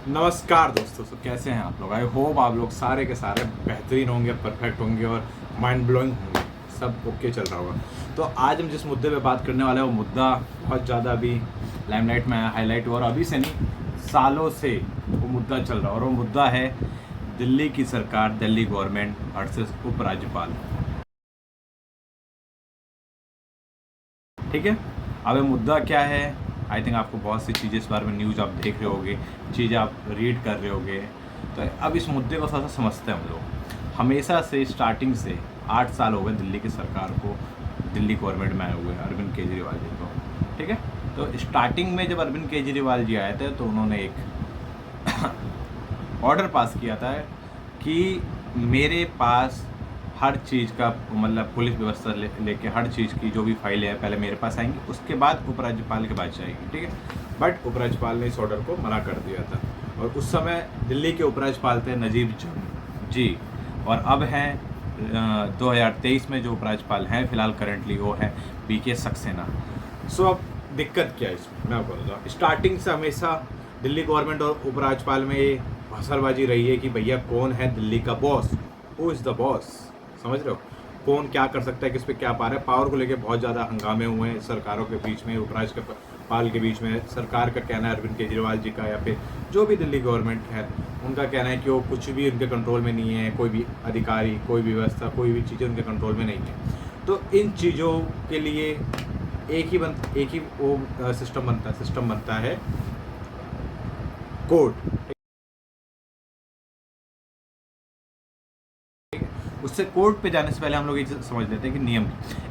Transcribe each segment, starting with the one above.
नमस्कार दोस्तों, तो कैसे हैं आप लोग। आई होप आप लोग सारे के सारे बेहतरीन होंगे, परफेक्ट होंगे और माइंड ब्लोइंग होंगे, सब ओके चल रहा होगा। तो आज हम जिस मुद्दे पे बात करने वाले हैं वो मुद्दा बहुत ज़्यादा अभी लाइमलाइट में आया, हाईलाइट हुआ और अभी से नहीं सालों से वो मुद्दा चल रहा है। और वो मुद्दा है दिल्ली की सरकार, दिल्ली गवर्नमेंट वर्सेस उपराज्यपाल। ठीक है, अब ये मुद्दा क्या है। आई थिंक आपको बहुत सी चीज़ें इस बारे में न्यूज़ आप देख रहे होगे, चीज़ें आप रीड कर रहे होगे। तो अब इस मुद्दे को थोड़ा सा समझते हैं हम लोग। हमेशा से स्टार्टिंग से 8 साल हो गए दिल्ली की सरकार को, दिल्ली गवर्नमेंट में आए हुए अरविंद केजरीवाल जी को। ठीक है, तो स्टार्टिंग में जब अरविंद केजरीवाल जी आए थे तो उन्होंने एक ऑर्डर पास किया था कि मेरे पास हर चीज़ का मतलब पुलिस व्यवस्था लेके हर चीज़ की जो भी फाइलें हैं पहले मेरे पास आएंगी, उसके बाद उपराज्यपाल के पास जाएगी। ठीक है, बट उपराज्यपाल ने इस ऑर्डर को मना कर दिया था। और उस समय दिल्ली के उपराज्यपाल थे नजीब जंग जी, और अब हैं 2023 में जो उपराज्यपाल हैं फिलहाल करंटली वो है BK सक्सेना। सो अब दिक्कत क्या है इसमें, मैं आपको बताता हूँ। स्टार्टिंग से हमेशा दिल्ली गवर्नमेंट और उपराज्यपाल में ये भाषणबाजी रही है कि भैया कौन है दिल्ली का boss, who is the boss. समझ रहे हो, कौन क्या कर सकता है, किस पे क्या पावर है। पावर को लेके बहुत ज़्यादा हंगामे हुए हैं सरकारों के बीच में, उपराज्यपाल के बीच में। सरकार का कहना है, अरविंद केजरीवाल जी का या फिर जो भी दिल्ली गवर्नमेंट है उनका कहना है कि वो कुछ भी उनके कंट्रोल में नहीं है, कोई भी अधिकारी, कोई भी व्यवस्था, कोई भी चीज़ें उनके कंट्रोल में नहीं है। तो इन चीज़ों के लिए एक ही वो सिस्टम बनता है कोर्ट। उससे कोर्ट पे जाने से पहले हम लोग ये समझ लेते हैं कि नियम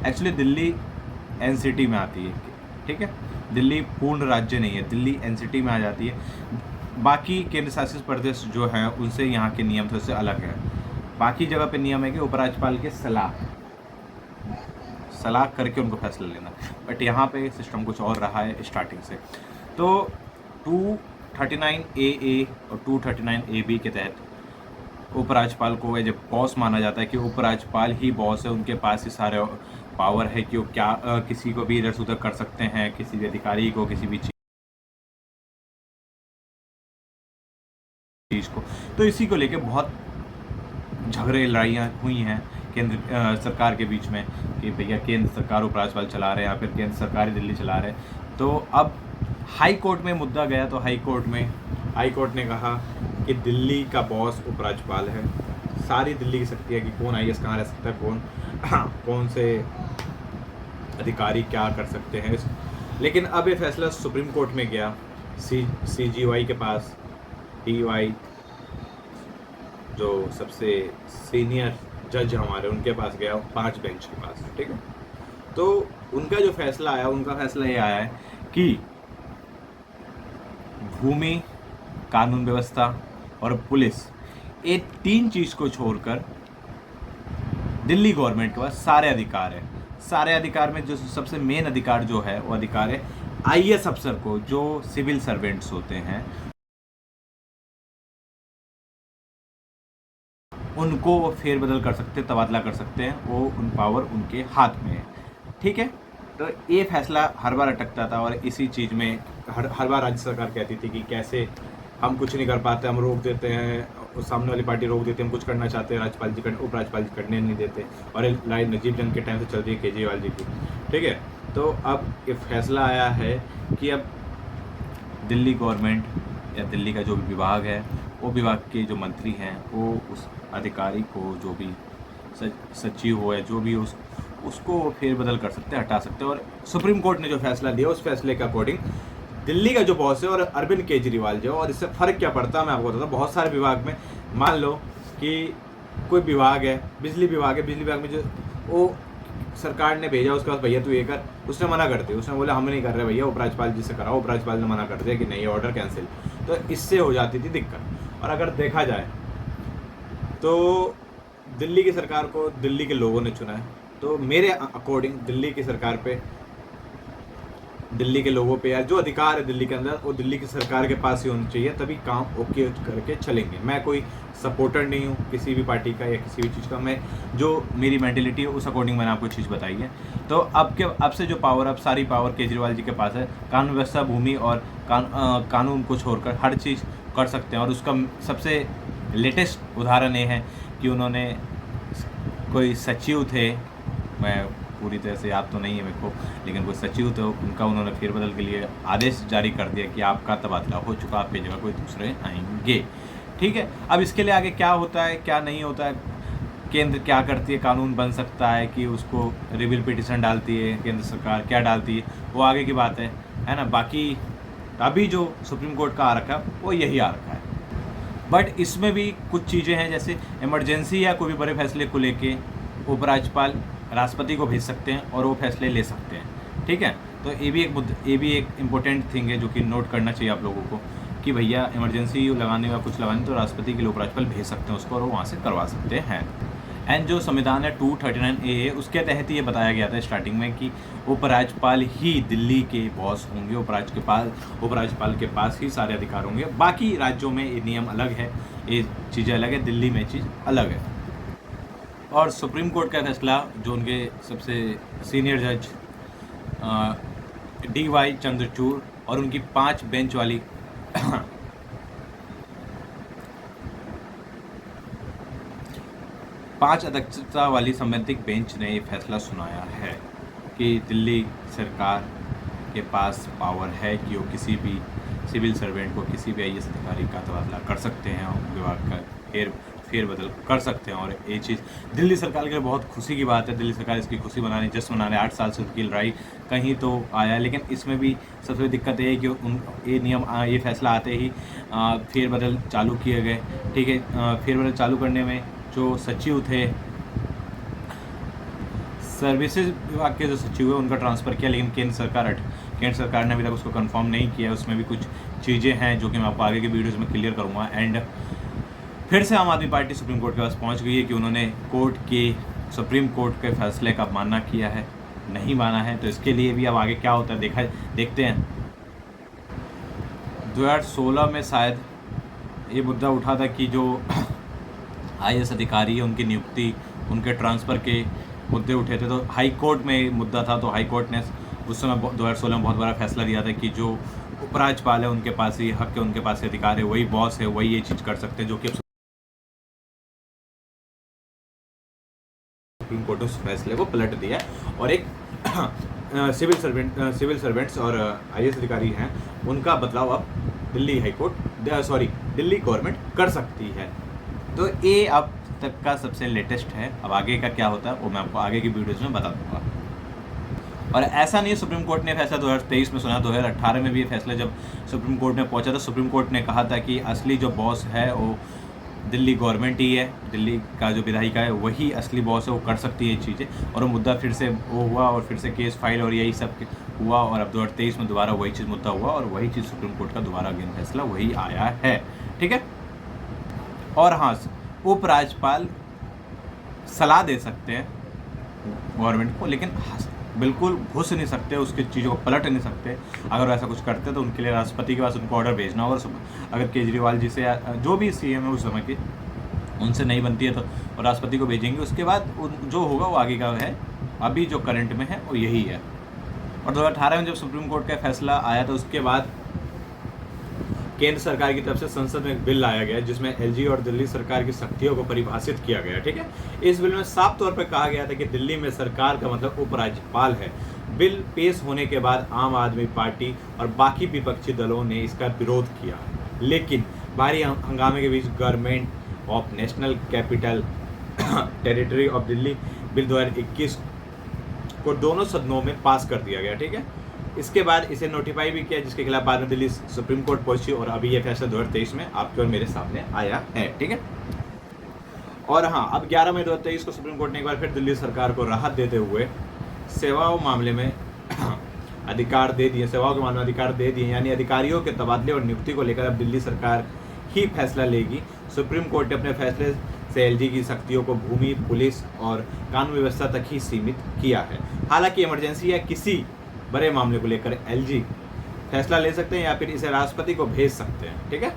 एक्चुअली दिल्ली NCT में आती है। ठीक है, दिल्ली पूर्ण राज्य नहीं है, दिल्ली NCT में आ जाती है। बाकी केंद्र शासित प्रदेश जो हैं उनसे यहाँ के नियम थोड़े से अलग है। बाकी जगह पे नियम है कि उपराज्यपाल के सलाह करके उनको फैसला लेना, बट यहाँ पे सिस्टम कुछ और रहा है स्टार्टिंग से। तो 239AA और 239AB के तहत उपराज्यपाल को एज ए बॉस माना जाता है कि उपराज्यपाल ही बॉस है, उनके पास ही सारे पावर है कि वो क्या किसी को भी इधर से उधर कर सकते हैं, किसी भी अधिकारी को, किसी भी चीज़ को। तो इसी को लेके बहुत झगड़े लड़ाइयाँ हुई हैं केंद्र सरकार के बीच में कि भैया केंद्र सरकार उपराज्यपाल चला रहे हैं या फिर केंद्र सरकार ही दिल्ली चला रहे हैं। तो अब हाई कोर्ट में मुद्दा गया, तो हाई कोर्ट ने कहा कि दिल्ली का बॉस उपराज्यपाल है। सारी दिल्ली की शक्ति है कि कौन IAS कहाँ रह सकता है, कौन से अधिकारी क्या कर सकते हैं। लेकिन अब ये फैसला सुप्रीम कोर्ट में गया, CJY के पास, DY जो सबसे सीनियर जज हमारे उनके पास गया, 5 बेंच के पास। ठीक है, तो उनका जो फैसला आया, उनका फैसला ये आया है कि भूमि, कानून व्यवस्था और पुलिस, ये 3 चीज़ को छोड़कर दिल्ली गवर्नमेंट के पास सारे अधिकार हैं। सारे अधिकार में जो सबसे मेन अधिकार जो है वो अधिकार है IAS अफसर को, जो सिविल सर्वेंट्स होते हैं उनको वो फेरबदल कर सकते हैं, तबादला कर सकते हैं, वो उन पावर उनके हाथ में है। ठीक है, तो ये फैसला हर बार अटकता था और इसी चीज़ में हर बार राज्य सरकार कहती थी कि कैसे हम कुछ नहीं कर पाते, हम रोक देते हैं, सामने वाली पार्टी रोक देती है, हम कुछ करना चाहते हैं, राज्यपाल जी उपराज्यपाल जी करने नहीं देते। और ये लड़ाई नजीब जंग के टाइम से चल रही है केजरीवाल जी की। ठीक है, तो अब ये फैसला आया है कि अब दिल्ली गवर्नमेंट या दिल्ली का जो भी विभाग है, वो विभाग के जो मंत्री हैं वो उस अधिकारी को, जो भी सचिव हो या जो भी उसको फेरबदल कर सकते हैं, हटा सकते हैं। और सुप्रीम कोर्ट ने जो फैसला दिया उस फैसले के अकॉर्डिंग दिल्ली का जो बॉस है और अरविंद केजरीवाल जो, और इससे फ़र्क क्या पड़ता है मैं आपको बताता हूँ। बहुत सारे विभाग में मान लो कि कोई विभाग है, बिजली विभाग है, बिजली विभाग में जो वो सरकार ने भेजा उसके बाद भैया तू ये कर, उसने मना कर दिया, उसने बोला हम नहीं कर रहे भैया, उपराज्यपाल जी से कराओ, उपराज्यपाल ने मना कर दिया कि नहीं ऑर्डर कैंसिल। तो इससे हो जाती थी दिक्कत। और अगर देखा जाए तो दिल्ली की सरकार को दिल्ली के लोगों ने चुना है, तो मेरे अकॉर्डिंग दिल्ली की सरकार पे दिल्ली के लोगों पे, या जो अधिकार है दिल्ली के अंदर वो दिल्ली की सरकार के पास ही होना चाहिए, तभी काम ओके करके चलेंगे। मैं कोई सपोर्टर नहीं हूँ किसी भी पार्टी का या किसी भी चीज़ का, मैं जो मेरी मेंटेलिटी है उस अकॉर्डिंग मैंने आपको चीज़ बताई है। तो अब से जो पावर, अब सारी पावर केजरीवाल जी के पास है। कानून व्यवस्था, भूमि और कानून को छोड़कर हर चीज़ कर सकते हैं। और उसका सबसे लेटेस्ट उदाहरण ये है कि उन्होंने कोई सचिव थे, मैं पूरी तरह से याद तो नहीं है मेरे को, लेकिन कोई सचिव थे, उनका उन्होंने फेरबदल के लिए आदेश जारी कर दिया कि आपका तबादला हो चुका, आपकी जगह कोई दूसरे आएंगे। ठीक है, अब इसके लिए आगे क्या होता है क्या नहीं होता है, केंद्र क्या करती है, कानून बन सकता है कि उसको रिव्यू पिटिशन डालती है केंद्र सरकार, क्या डालती है वो आगे की बात है ना। बाकी अभी जो सुप्रीम कोर्ट का आ रखा है वो यही आ रखा है। बट इसमें भी कुछ चीज़ें हैं, जैसे इमरजेंसी या कोई भी बड़े फैसले को लेके उपराज्यपाल राष्ट्रपति को भेज सकते हैं और वो फैसले ले सकते हैं। ठीक है, तो ये भी एक इम्पोर्टेंट थिंग है जो कि नोट करना चाहिए आप लोगों को, कि भैया इमरजेंसी लगाने या कुछ लगाने तो राष्ट्रपति के लिए उपराज्यपाल भेज सकते हैं उसको, और वो वहाँ से करवा सकते हैं। एंड जो संविधान है 239A है, उसके तहत ये बताया गया था स्टार्टिंग में कि उपराज्यपाल ही दिल्ली के बॉस होंगे, उपराज्यपाल के पास ही सारे अधिकार होंगे। बाकी राज्यों में ये नियम अलग है, ये चीज़ें अलग है, दिल्ली में चीज़ अलग है। और सुप्रीम कोर्ट का फैसला, जो उनके सबसे सीनियर जज DY चंद्रचूड़ और उनकी 5 बेंच वाली 5 अध्यक्षता वाली संवैधानिक बेंच ने ये फैसला सुनाया है कि दिल्ली सरकार के पास पावर है कि वो किसी भी सिविल सर्वेंट को, किसी भी IAS अधिकारी का तबादला कर सकते हैं और विभाग का फेरबदल कर सकते हैं। और ये चीज़ दिल्ली सरकार के लिए बहुत खुशी की बात है। दिल्ली सरकार इसकी खुशी मनाने, जश्न मनाने 8 साल से उनकी लड़ाई कहीं तो आया, लेकिन इसमें भी सबसे दिक्कत ये है कि ये फैसला आते ही फेरबदल चालू किए गए। ठीक है, फेरबदल चालू करने में जो सचिव थे, सर्विसेज विभाग के जो सचिव है उनका ट्रांसफ़र किया, लेकिन केंद्र सरकार ने अभी तक उसको कंफर्म नहीं किया। उसमें भी कुछ चीज़ें हैं जो कि मैं आपको आगे की वीडियोज़ में क्लियर करूँगा। एंड फिर से आम आदमी पार्टी सुप्रीम कोर्ट के पास पहुंच गई है कि उन्होंने सुप्रीम कोर्ट के फैसले का मानना किया है, नहीं माना है। तो इसके लिए भी अब आगे क्या होता है देखते हैं। 2016 में शायद ये मुद्दा उठा था कि जो IAS अधिकारी है उनकी नियुक्ति, उनके ट्रांसफ़र के मुद्दे उठे थे। तो हाई कोर्ट में मुद्दा था, तो हाई कोर्ट ने उस समय 2016 में बहुत बड़ा फैसला दिया था कि जो उपराज्यपाल है उनके पास ही हक है, उनके पास ही अधिकार है, वही बॉस है, वही ये चीज़ कर सकते हैं, जो कि सुप्रीम कोर्ट उस फैसले को पलट दिया और एक सिविल सर्वेंट्स और IAS अधिकारी हैं उनका बदलाव अब दिल्ली गवर्नमेंट कर सकती है। तो ये अब तक का सबसे लेटेस्ट है। अब आगे का क्या होता है वो मैं आपको आगे की वीडियोज़ में बता दूंगा। और ऐसा नहीं, सुप्रीम कोर्ट ने फैसला 2023 में सुना, 2018 में भी ये फैसला जब सुप्रीम कोर्ट में पहुंचा था, सुप्रीम कोर्ट ने कहा था कि असली जो बॉस है वो दिल्ली गवर्नमेंट ही है, दिल्ली का जो विधायिका है वही असली बॉस है, वो कर सकती है ये चीज़ें। और वो मुद्दा फिर से वो हुआ और फिर से केस फाइल और यही सब हुआ, और अब 2023 में दोबारा वही चीज़ मुद्दा हुआ और वही चीज़ सुप्रीम कोर्ट का दोबारा अगेन फैसला वही आया है। ठीक है, और हाँ, उपराज्यपाल सलाह दे सकते हैं गवर्नमेंट को, लेकिन बिल्कुल घुस नहीं सकते, उसकी चीज़ों को पलट नहीं सकते। अगर ऐसा कुछ करते तो उनके लिए राष्ट्रपति के पास उनको ऑर्डर भेजना होगा। अगर केजरीवाल जी से जो भी CM है उस समय के उनसे नहीं बनती है तो राष्ट्रपति को भेजेंगे, उसके बाद जो होगा वो आगे का है। अभी जो करंट में है वो यही है। और 2018 में जब सुप्रीम कोर्ट का फैसला आया तो उसके बाद केंद्र सरकार की तरफ से संसद में एक बिल लाया गया जिसमें LG और दिल्ली सरकार की शक्तियों को परिभाषित किया गया। ठीक है, इस बिल में साफ तौर पर कहा गया था कि दिल्ली में सरकार का मतलब उपराज्यपाल है। बिल पेश होने के बाद आम आदमी पार्टी और बाकी विपक्षी दलों ने इसका विरोध किया, लेकिन भारी हंगामे के बीच government of national capital territory of Delhi bill 2021 को दोनों सदनों में पास कर दिया गया। ठीक है, इसके बाद इसे नोटिफाई भी किया, जिसके खिलाफ बाद में दिल्ली सुप्रीम कोर्ट पहुंची और अभी यह फैसला 2023 में आपके और मेरे सामने आया है। ठीक है, और हाँ, अब 11 मई 2023 को सुप्रीम कोर्ट ने एक बार फिर दिल्ली सरकार को राहत देते हुए सेवाओं मामले में अधिकार दे दिए, यानी अधिकारियों के तबादले और नियुक्ति को लेकर अब दिल्ली सरकार ही फैसला लेगी। सुप्रीम कोर्ट ने अपने फैसले से LG की शक्तियों को भूमि, पुलिस और कानून व्यवस्था तक ही सीमित किया है। हालांकि इमरजेंसी या किसी बड़े मामले को लेकर एलजी फैसला ले सकते हैं या फिर इसे राष्ट्रपति को भेज सकते हैं। ठीक है,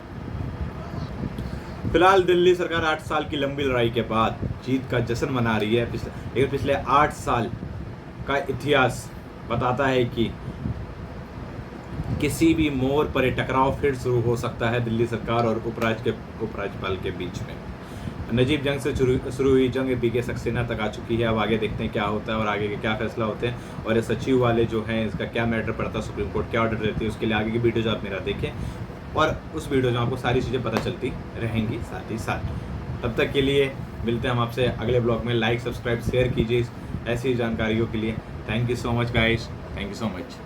फिलहाल दिल्ली सरकार 8 साल की लंबी लड़ाई के बाद जीत का जश्न मना रही है। पिछले 8 साल का इतिहास बताता है कि किसी भी मोड़ पर टकराव फिर शुरू हो सकता है दिल्ली सरकार और उपराज्यपाल के बीच में। नजीब जंग से शुरू हुई जंग पीके सक्सेना तक आ चुकी है। अब आगे देखते हैं क्या होता है और आगे के क्या फैसला होते हैं और ये सचिव वाले जो हैं इसका क्या मैटर पड़ता है, सुप्रीम कोर्ट क्या ऑर्डर देती है, उसके लिए आगे की वीडियोज आप मेरा देखें और उस वीडियो में आपको सारी चीज़ें पता चलती रहेंगी साथ ही साथ। तब तक के लिए मिलते हैं हम आपसे अगले ब्लॉग में। लाइक सब्सक्राइब शेयर कीजिए ऐसी जानकारियों के लिए। Thank you so much guys, thank you so much.